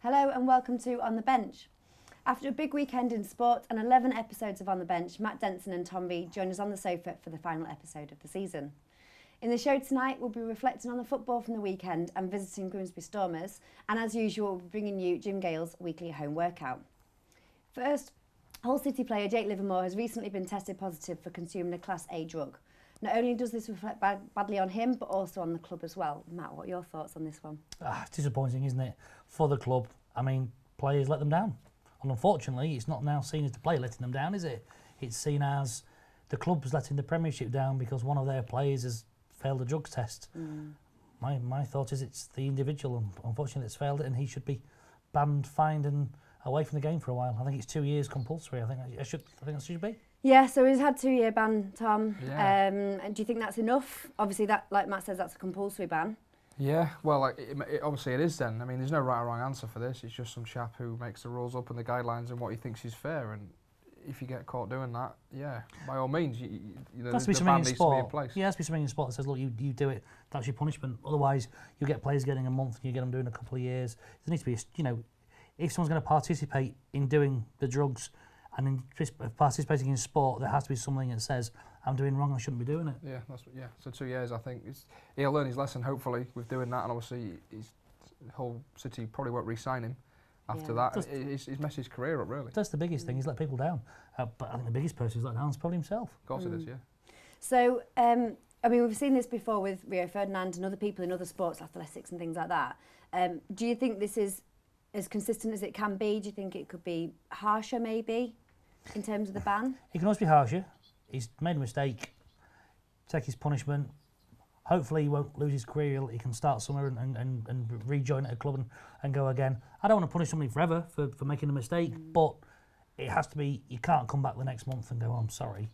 Hello and welcome to On the Bench. After a big weekend in sport and 11 episodes of On the Bench, Matt Denson and Tom Reed join us on the sofa for the final episode of the season. In the show tonight, we'll be reflecting on the football from the weekend and visiting Grimsby Stormers, and as usual, we'll be bringing you Jim Gale's weekly home workout. First, Hull City player Jake Livermore has recently been tested positive for consuming a Class A drug. Not only does this reflect badly on him, but also on the club as well. Matt, what are your thoughts on this one? It's disappointing, isn't it, for the club? I mean, players let them down. And unfortunately, it's not now seen as the player letting them down, is it? It's seen as the club's letting the Premiership down because one of their players has failed a drugs test. My thought is it's the individual, unfortunately, that's failed it, and he should be banned, fined and away from the game for a while. I think it's 2 years compulsory. I think that should be. Yeah, so he's had 2 year ban, Tom. Yeah. And do you think that's enough? Obviously, that, like Matt says, that's a compulsory ban. Yeah, well, obviously it is then. I mean, there's no right or wrong answer for this. It's just some chap who makes the rules up and the guidelines and what he thinks is fair. And if you get caught doing that, yeah, by all means, the ban needs to be in place. Yeah, there has to be something in sport that says, look, you do it, that's your punishment. Otherwise, you get players getting a month and you get them doing a couple of years. There needs to be, if someone's going to participate in doing the drugs and in participating in sport, there has to be something that says, I'm doing wrong, I shouldn't be doing it. Yeah, so 2 years, I think. He'll learn his lesson, hopefully, with doing that, and obviously Hull City probably won't re-sign him after that. He's messed his career up, really. That's the biggest thing, he's let people down. But I think the biggest person who's let down is probably himself. Of course it is, yeah. So, I mean, we've seen this before with Rio Ferdinand and other people in other sports, athletics and things like that. Do you think this is as consistent as it can be? Do you think it could be harsher, maybe, in terms of the ban? It can always be harsher. He's made a mistake, take his punishment. Hopefully he won't lose his career. He can start somewhere and rejoin at a club and go again. I don't want to punish somebody forever for making a mistake, but it has to be, you can't come back the next month and go, oh, I'm sorry,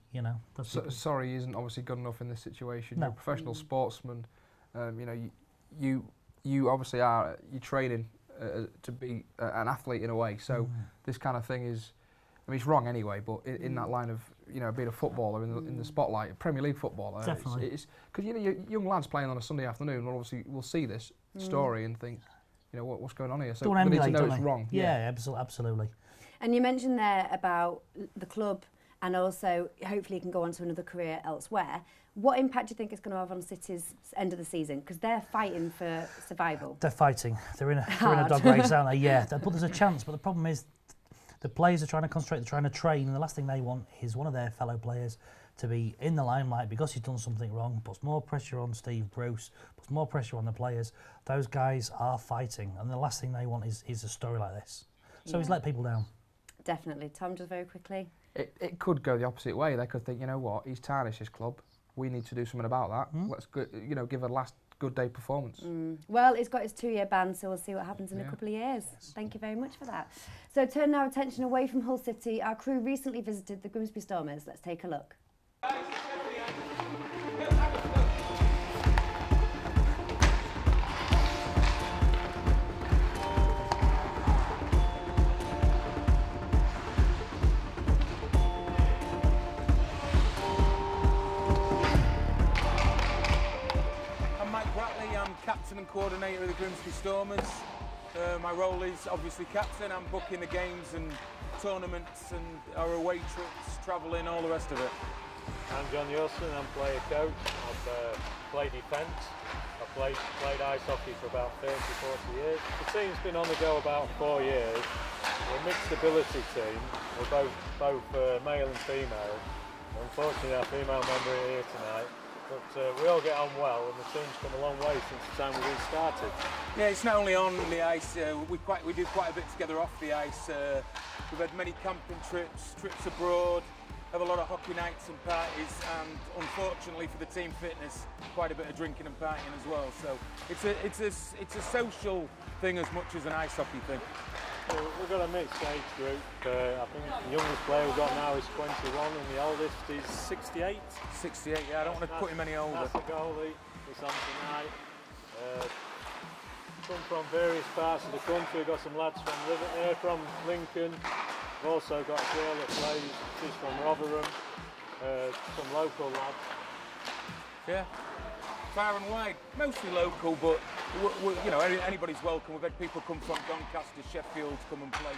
sorry isn't obviously good enough in this situation. No. You're a professional sportsman. You obviously are, you're training to be an athlete in a way. So this kind of thing is, I mean, it's wrong anyway, but in that line of, being a footballer in the spotlight, a Premier League footballer. Definitely. It's because, young lads playing on a Sunday afternoon will obviously will see this story and think, what's going on here? So they need to know it's wrong. Yeah, absolutely. And you mentioned there about the club and also hopefully he can go on to another career elsewhere. What impact do you think it's going to have on City's end of the season? Because they're fighting for survival. They're fighting. They're in a dog race, aren't they? Yeah, but there's a chance. But the problem is, the players are trying to concentrate, they're trying to train, and the last thing they want is one of their fellow players to be in the limelight because he's done something wrong, puts more pressure on Steve Bruce, puts more pressure on the players. Those guys are fighting, and the last thing they want is a story like this. So he's let people down. Definitely. Tom, just very quickly. It could go the opposite way. They could think, you know what, he's tarnished his club. We need to do something about that. Let's give a last good day performance. Well, he's got his 2 year ban, so we'll see what happens in a couple of years. Yes. Thank you very much for that. So turn our attention away from Hull City. Our crew recently visited the Grimsby Stormers. Let's take a look. Captain and coordinator of the Grimsby Stormers. My role is obviously captain. I'm booking the games and tournaments and our away trips, travelling, all the rest of it. I'm John Yosson, I'm player coach. I've played defence. I've played ice hockey for about 30, 40 years. The team's been on the go about 4 years. We're a mixed ability team. We're both male and female. Unfortunately, our female member are here tonight. But we all get on well, and the team's come a long way since the time we started. Yeah, it's not only on the ice. We do quite a bit together off the ice. We've had many camping trips abroad. Have a lot of hockey nights and parties, and unfortunately for the team fitness, quite a bit of drinking and partying as well. So it's a social thing as much as an ice hockey thing. We've got a mixed age group. I think the youngest player we've got now is 21 and the oldest is 68. 68, yeah, I don't want to put him any older. That's the goalie, he's on tonight. Come from various parts of the country. We've got some lads from Lincoln. We've also got a girl that plays, she's from Rotherham. Some local lads. Yeah. far and wide, mostly local, but you know, anybody's welcome. We've had people come from Doncaster, Sheffield to come and play.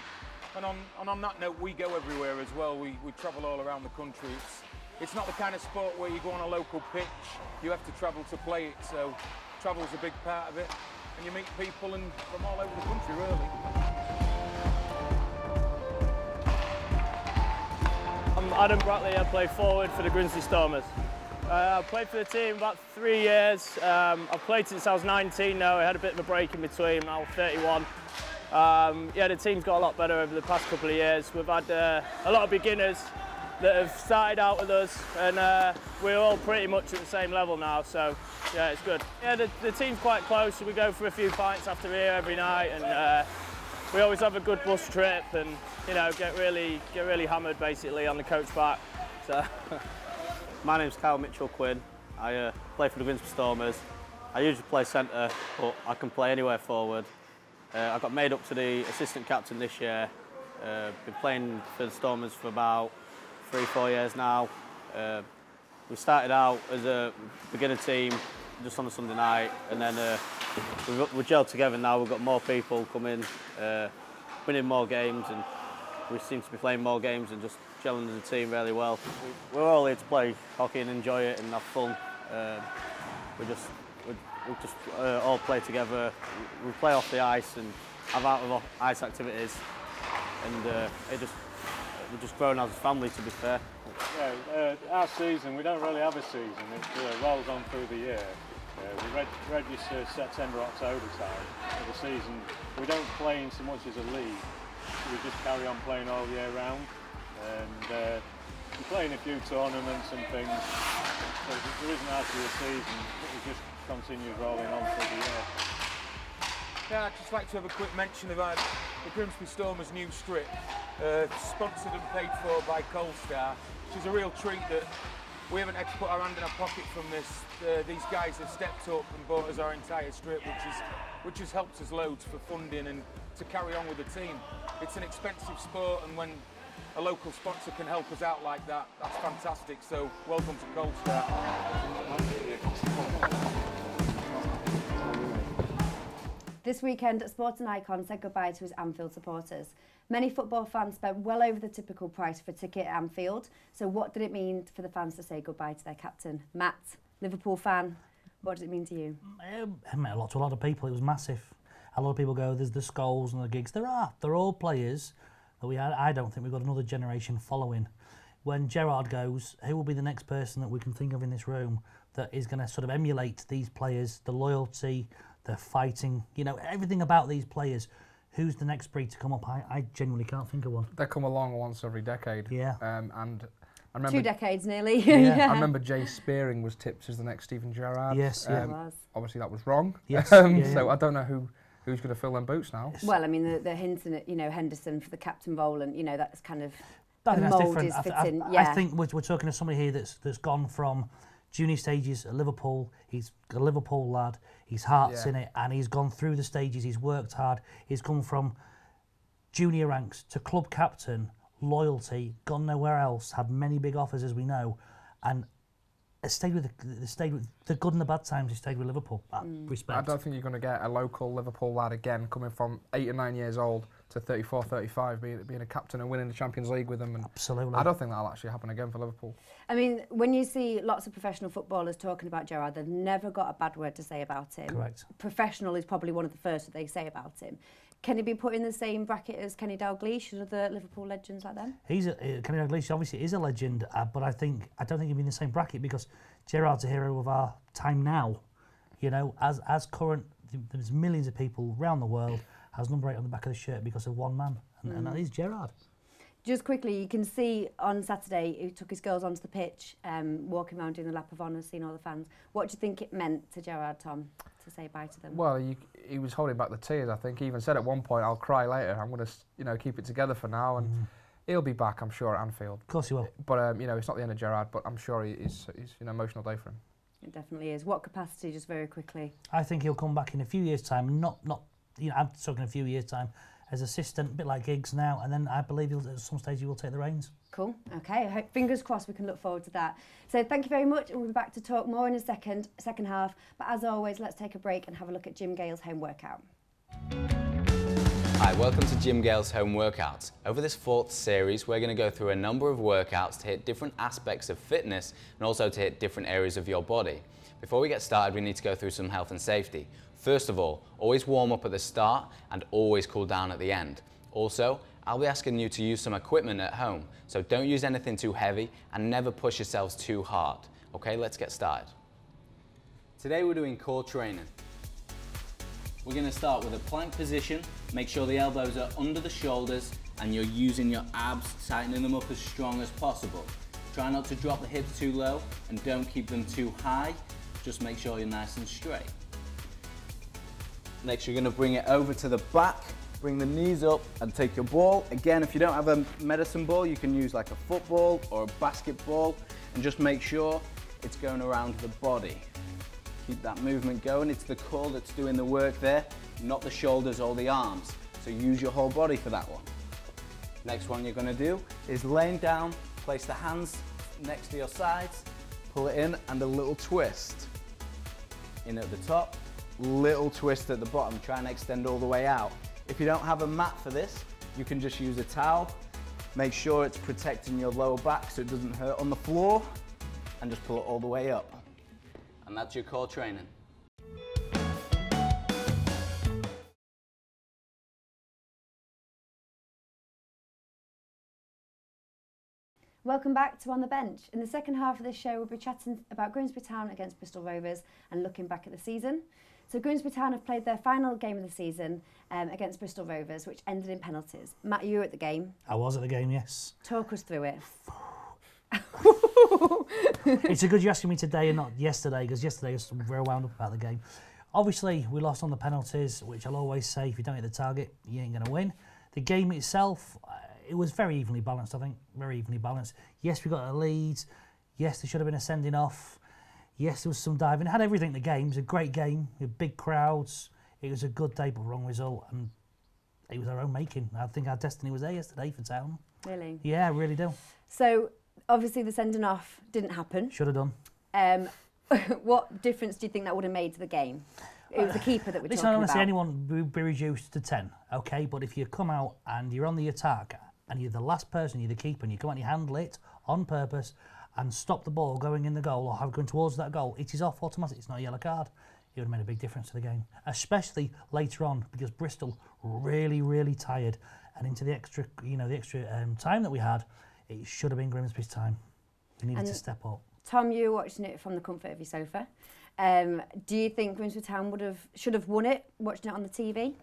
And on that note, we go everywhere as well. We travel all around the country. It's not the kind of sport where you go on a local pitch, you have to travel to play it, so travel's a big part of it. And you meet people from all over the country, really. I'm Adam Bradley, I play forward for the Grimsby Stormers. I've played for the team about 3 years. I've played since I was 19 now. I had a bit of a break in between, now 31. Yeah, the team's got a lot better over the past couple of years. We've had a lot of beginners that have started out with us, and we're all pretty much at the same level now, so yeah, it's good. Yeah, the team's quite close, so we go for a few pints after here every night, and we always have a good bus trip, and you know, get really hammered basically on the coach back. So. My name's Kyle Mitchell-Quinn. I play for the Grimsby Stormers. I usually play centre, but I can play anywhere forward. I got made up to the assistant captain this year. Been playing for the Stormers for about 3-4 years now. We started out as a beginner team just on a Sunday night, and then we're gelled together now. We've got more people coming, winning more games, and we seem to be playing more games and just gelling as a team really well. We're all here to play hockey and enjoy it and have fun. We just all play together. We play off the ice and have out of ice activities, and we're just grown as a family, to be fair. Yeah, our season, we don't really have a season. It rolls on through the year. We register September, October time for the season. We don't play in so much as a league. We just carry on playing all year round, and we play in a few tournaments and things. So there isn't actually a season. It just continues rolling on through the year. Yeah, I'd just like to have a quick mention about the Grimsby Stormers new strip, sponsored and paid for by Colstar, which is a real treat that we haven't had to put our hand in our pocket from this. These guys have stepped up and bought us our entire strip, which has helped us loads for funding and to carry on with the team. It's an expensive sport, and when a local sponsor can help us out like that, that's fantastic. So welcome to Colstar. This weekend, Sporting Icon said goodbye to his Anfield supporters. Many football fans spent well over the typical price for a ticket at Anfield. So what did it mean for the fans to say goodbye to their captain? Matt, Liverpool fan, what did it mean to you? It meant a lot to a lot of people. It was massive. A lot of people go, there's the Scholes and the Giggs. They're all players that I don't think we've got another generation following. When Gerrard goes, who will be the next person that we can think of in this room that is going to sort of emulate these players, the loyalty, the fighting, you know, everything about these players? Who's the next breed to come up? I genuinely can't think of one. They come along once every decade. Yeah. And I remember 2 decades nearly. Yeah. I remember Jay Spearing was tipped as the next Steven Gerrard. Yes, yeah. Obviously that was wrong. Yes. So I don't know who's going to fill them boots now. Well, I mean, they're hinting at, you know, Henderson for the captain role, and, you know, that's kind of I think the that's mould different. is fitting. Yeah. I think we're talking to somebody here that's gone from junior stages at Liverpool. He's a Liverpool lad. His heart's in it, and he's gone through the stages. He's worked hard. He's come from junior ranks to club captain, loyalty, gone nowhere else, had many big offers, as we know, and stayed with the good and the bad times. He stayed with Liverpool. Respect. I don't think you're going to get a local Liverpool lad again coming from 8 or 9 years old to 34, 35, being a captain and winning the Champions League with them. And absolutely. I don't think that'll actually happen again for Liverpool. I mean, when you see lots of professional footballers talking about Gerrard, they've never got a bad word to say about him. Correct. Professional is probably one of the first that they say about him. Can he be put in the same bracket as Kenny Dalglish and other Liverpool legends like them? Kenny Dalglish obviously is a legend, but I don't think he'd be in the same bracket because Gerrard's a hero of our time now. You know, as current, there's millions of people around the world has number 8 on the back of the shirt because of one man, and that is Gerrard. Just quickly, you can see on Saturday he took his girls onto the pitch, walking around doing the lap of honour, seeing all the fans. What do you think it meant to Gerrard, Tom, to say bye to them? Well, he was holding back the tears. I think he even said at one point, "I'll cry later. I'm going to, keep it together for now." And he'll be back, I'm sure, at Anfield. Of course he will. But it's not the end of Gerrard. But I'm sure it's an emotional day for him. It definitely is. What capacity, just very quickly? I think he'll come back in a few years' time. I'm talking a few years' time, as assistant, a bit like Giggs now, and then I believe at some stage he will take the reins. Cool. Okay. Fingers crossed we can look forward to that. So thank you very much, and we'll be back to talk more in a second half. But as always, let's take a break and have a look at Jim Gale's home workout. Hi, welcome to Jim Gale's Home Workouts. Over this 4th series, we're going to go through a number of workouts to hit different aspects of fitness and also to hit different areas of your body. Before we get started, we need to go through some health and safety. First of all, always warm up at the start and always cool down at the end. Also, I'll be asking you to use some equipment at home, so don't use anything too heavy and never push yourselves too hard. Okay, let's get started. Today we're doing core training. We're going to start with a plank position. Make sure the elbows are under the shoulders and you're using your abs, tightening them up as strong as possible. Try not to drop the hips too low and don't keep them too high. Just make sure you're nice and straight. Next, you're going to bring it over to the back, bring the knees up and take your ball. Again, if you don't have a medicine ball, you can use like a football or a basketball and just make sure it's going around the body. Keep that movement going. It's the core that's doing the work there, not the shoulders or the arms. So use your whole body for that one. Next one you're going to do is laying down, place the hands next to your sides, pull it in and a little twist. In at the top, little twist at the bottom. Try and extend all the way out. If you don't have a mat for this, you can just use a towel. Make sure it's protecting your lower back so it doesn't hurt on the floor and just pull it all the way up. And that's your core training. Welcome back to On the Bench. In the second half of this show, we'll be chatting about Grimsby Town against Bristol Rovers and looking back at the season. So Grimsby Town have played their final game of the season against Bristol Rovers, which ended in penalties. Matt, you were at the game. I was at the game, yes. Talk us through it. It's a good you're asking me today and not yesterday, because yesterday I was very wound up about the game. Obviously, we lost on the penalties, which I'll always say, if you don't hit the target, you ain't going to win. The game itself, it was very evenly balanced, I think. Very evenly balanced. Yes, we got a lead. Yes, there should have been a sending off. Yes, there was some diving. It had everything in the game. It was a great game with big crowds. It was a good day, but wrong result. And it was our own making. I think our destiny was there yesterday for Town. Really? Yeah, I really do. So, obviously the sending off didn't happen. Should have done. What difference do you think that would have made to the game? It was the keeper that we're Listen, talking I don't want to about. see anyone be reduced to 10, okay? But if you come out and you're on the attack and you're the last person, you're the keeper, and you come out and you handle it on purpose and stop the ball going in the goal or have going towards that goal, it is off automatic. It's not a yellow card. It would have made a big difference to the game, especially later on, because Bristol really, really tired, and into the extra, time that we had, it should have been Grimsby's time. We needed to step up. Tom, you were watching it from the comfort of your sofa. Do you think Grimsby Town should have won it, watching it on the TV?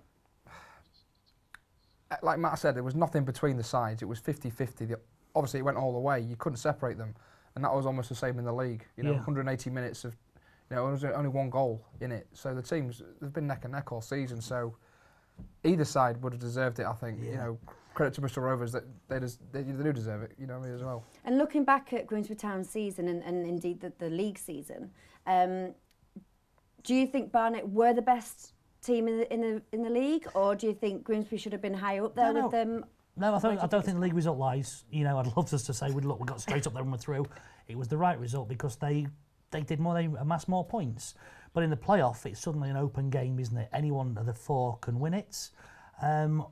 Like Matt said, there was nothing between the sides. It was 50-50. Obviously, it went all the way. You couldn't separate them. And that was almost the same in the league. 180 minutes of, there was only one goal in it. So the teams, they've been neck and neck all season. So either side would have deserved it, I think. Yeah. Credit to Bristol Rovers that they do deserve it, as well. And looking back at Grimsby Town's season and indeed the league season, do you think Barnet were the best team in the league, or do you think Grimsby should have been higher up there with them? No, I don't think the league result lies. I'd love us to say we got straight up there and we're through. It was the right result because they did more, they amassed more points. But in the playoff, it's suddenly an open game, isn't it? Any one of the four can win it.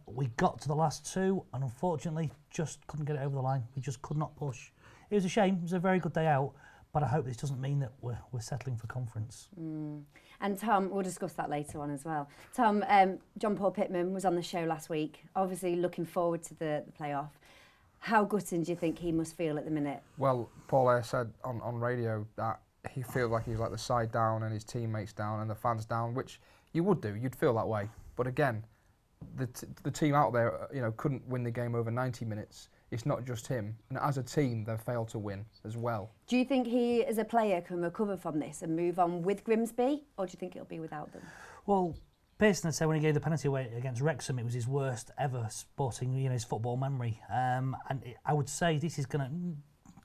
We got to the last two and unfortunately just couldn't get it over the line. We just could not push. It was a shame. It was a very good day out, but I hope this doesn't mean that we're settling for conference. And Tom, we'll discuss that later on as well. Tom, John Paul Pittman was on the show last week, obviously looking forward to the playoff. How gutting do you think he must feel at the minute? Well, Paul said on radio that he feels like he's let the side down and his teammates down and the fans down, which you would do. You'd feel that way. But again, the team out there, couldn't win the game over 90 minutes. It's not just him. And as a team, they've failed to win as well. Do you think he, as a player, can recover from this and move on with Grimsby, or do you think it'll be without them? Well, Pearson said when he gave the penalty away against Wrexham, it was his worst ever sporting, his football memory. I would say this is going to...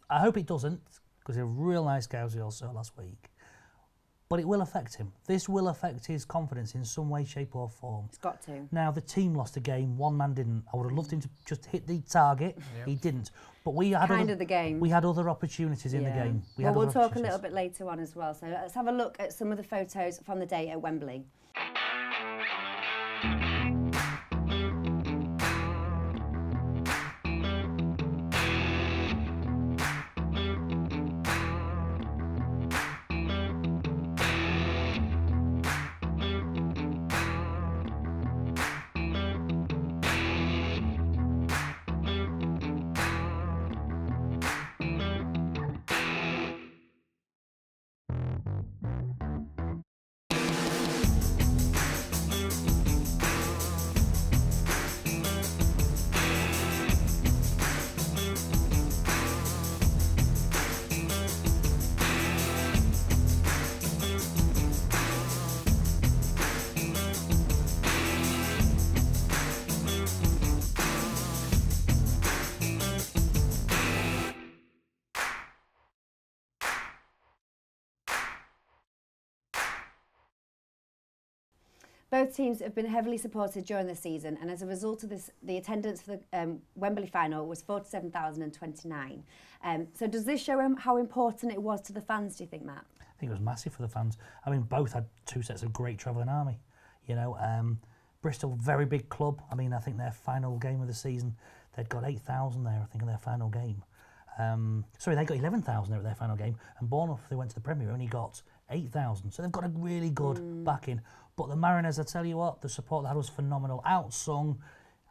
I hope it doesn't, because he's a real nice guy, as we all saw last week. but it will affect him. This will affect his confidence in some way, shape or form. It's got to. Now, the team lost a game, one man didn't. I would have loved him to just hit the target. Yep. He didn't. But we had the game. We had other opportunities in the game. We'll talk a little bit later on as well. So let's have a look at some of the photos from the day at Wembley. Both teams have been heavily supported during the season, and as a result of this, the attendance for the Wembley final was 47,029. So does this show how important it was to the fans, do you think, Matt? I think it was massive for the fans. I mean, both had two sets of great travelling army. You know, Bristol, very big club. I mean, I think their final game of the season, they'd got 8,000 there, I think, in their final game. Sorry, they got 11,000 there at their final game, and Bournemouth, they went to the Premier, only got 8,000. So they've got a really good backing. But the Mariners, I tell you what, the support they had was phenomenal. Outsung,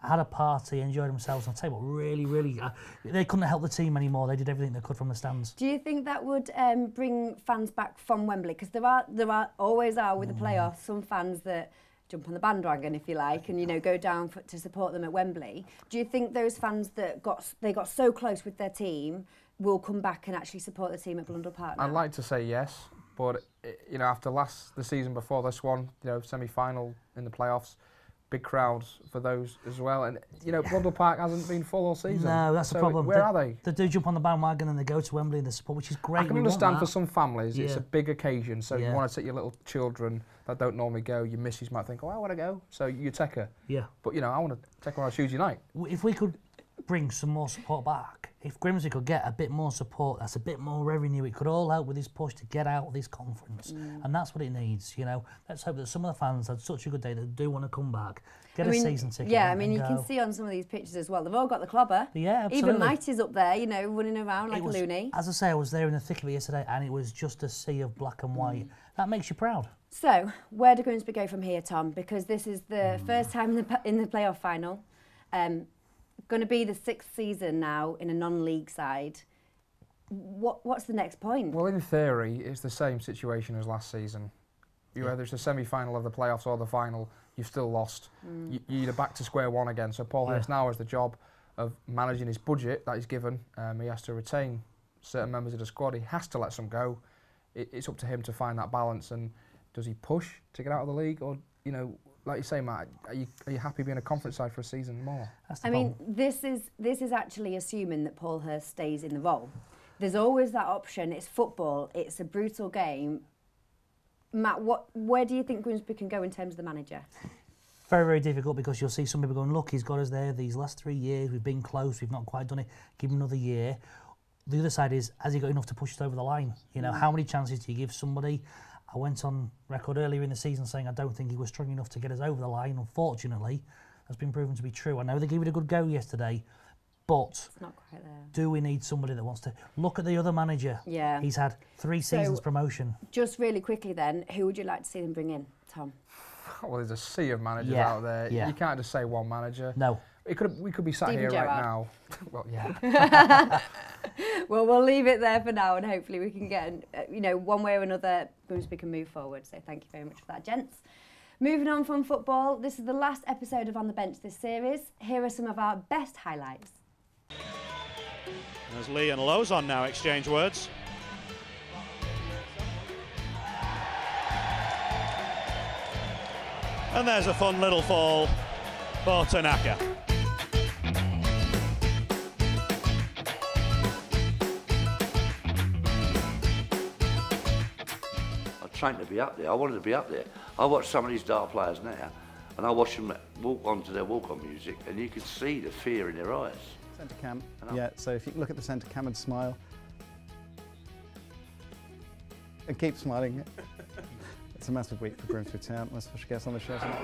had a party, enjoyed themselves. I'll tell you what, really, they couldn't help the team anymore. They did everything they could from the stands. Do you think that would bring fans back from Wembley? Because there always are with the playoffs some fans that jump on the bandwagon, if you like, and, you know, go down to support them at Wembley. Do you think those fans that got so close with their team will come back and actually support the team at Blundell Park now? I'd like to say yes, but you know, after the season before this one, you know, semi-final in the playoffs, big crowds for those as well, and you know, Blundell Park hasn't been full all season. No, that's the problem. Where are they? They do jump on the bandwagon and they go to Wembley and they support, which is great. I can understand for some families, it's Yeah. a big occasion, so you Yeah. want to take your little children that don't normally go. Your missus might think, oh, I want to go, so you take her. Yeah. But you know, I want to take her on a Tuesday night. If we could bring some more support back, if Grimsby could get a bit more support, that's a bit more revenue, it could all help with this push to get out of this conference. And that's what it needs, you know. Let's hope that some of the fans had such a good day that they do want to come back, get a season ticket. Yeah, I mean, you can see on some of these pictures as well, they've all got the clobber. Yeah, absolutely. Even Mighty's up there, you know, running around like a loony. As I say, I was there in the thick of it yesterday and it was just a sea of black and white. That makes you proud. So, where do Grimsby go from here, Tom? Because this is the first time in the playoff final. Going to be the 6th season now in a non-league side. What's the next point? Well, in theory, it's the same situation as last season. Whether it's the semi-final of the playoffs or the final, you've still lost. You're back to square one again. So Paul Hurst now has the job of managing his budget that he's given. He has to retain certain members of the squad. He has to let some go. It's up to him to find that balance. And does he push to get out of the league, or, you know, like you say, Matt, are you happy being a conference side for a season more? I mean, this is actually assuming that Paul Hurst stays in the role. There's always that option. It's football. It's a brutal game. Matt, where do you think Grimsby can go in terms of the manager? Very, very difficult, because you'll see some people going, look, he's got us there these last 3 years. We've been close. We've not quite done it. Give him another year. The other side is, has he got enough to push us over the line? You know, how many chances do you give somebody? I went on record earlier in the season saying I don't think he was strong enough to get us over the line. Unfortunately, that's been proven to be true. I know they gave it a good go yesterday, but it's not quite there. Do we need somebody that wants to look at the other manager? Yeah. He's had 3 seasons promotion. Just really quickly then, who would you like to see them bring in, Tom? Well, there's a sea of managers out there. Yeah. You can't just say one manager. No. We could be sat here right now. Well, yeah. Well, we'll leave it there for now, and hopefully we can get, you know, one way or another, Grimsby can move forward. So thank you very much for that, gents. Moving on from football, this is the last episode of On the Bench this series. Here are some of our best highlights. As Lee and Lozon now exchange words. And there's a fun little fall for Tanaka. trained to be up there. I wanted to be up there. I watch some of these Dart players now, and I watch them walk onto their walk-on music, and you can see the fear in their eyes. Centre cam, yeah, so if you look at the centre cam and smile. And keep smiling. It's a massive week for Grimsby Town. My special guest on the show tonight.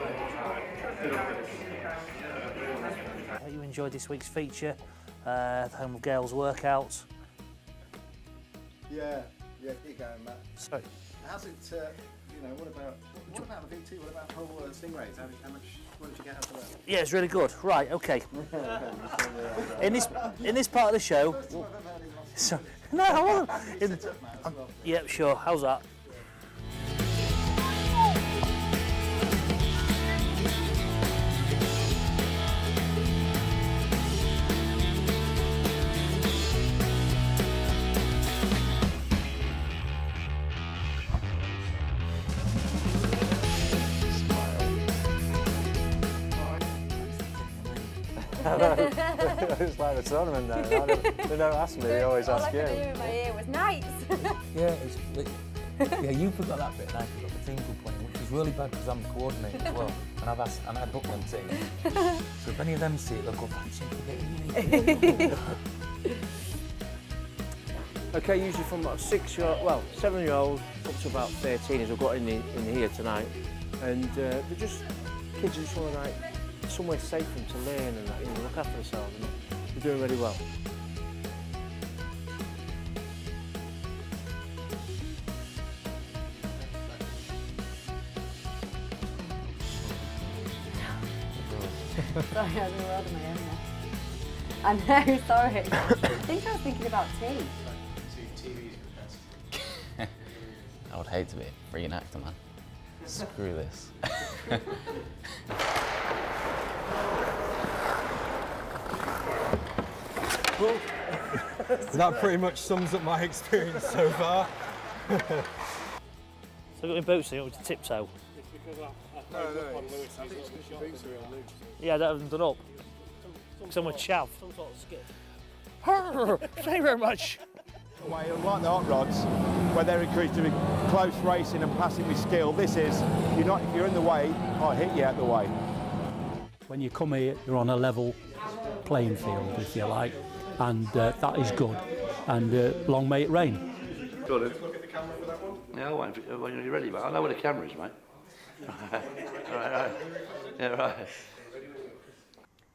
I hope you enjoyed this week's feature, the Home of Girls workouts. Yeah, keep going, Matt. Sorry. How's it, you know, what about the VT? What about whole stingrays? What did you get out of that? Yeah, it's really good. Right, okay. in this part of the show... So, no, I wasn't. Yeah, sure. How's that? It's like the tournament now. They don't ask me, they always ask you. All I could hear in my ear was nights. Yeah, you forgot that bit now. You've got the teams we're playing, which is really bad because I'm the coordinator as well, and I book them teams. So if any of them see it, they'll go, "Fancy Okay, usually from about 7-year-old up to about 13 as I've got in here tonight, and they're just kids who just want like somewhere safe for them to learn and look after themselves, and they're doing really well. Sorry, I was in the world of my own there. I know, sorry. I think I was thinking about tea. I would hate to be a reenactor, man. Screw this. Well, that pretty much sums up my experience so far. So I got my boots in, to tiptoe. No, I think it's because your boots are real loose. Yeah, that hasn't done up. Because I'm a chav. Some sort of skip. Thank you very much. Unlike the hot rods, where they're encouraged to be close racing and passing with skill, this is, if you're in the way, I'll hit you out the way. When you come here, you're on a level playing field, if you like, and that is good. And long may it rain. Got it. Look at the camera for that one? Yeah, I'll wait when you're ready, mate. I know where the camera is, mate. right. Yeah, right.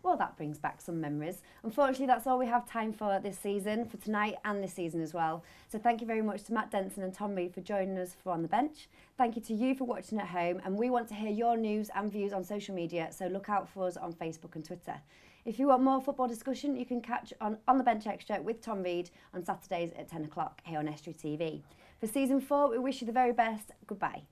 Well, that brings back some memories. Unfortunately, that's all we have time for this season, for tonight and this season as well. So thank you very much to Matt Denson and Tom Reed for joining us for On The Bench. Thank you to you for watching at home, and we want to hear your news and views on social media, so look out for us on Facebook and Twitter. If you want more football discussion, you can catch on The Bench Extra with Tom Reed on Saturdays at 10 o'clock here on Estuary TV. For Season 4, we wish you the very best. Goodbye.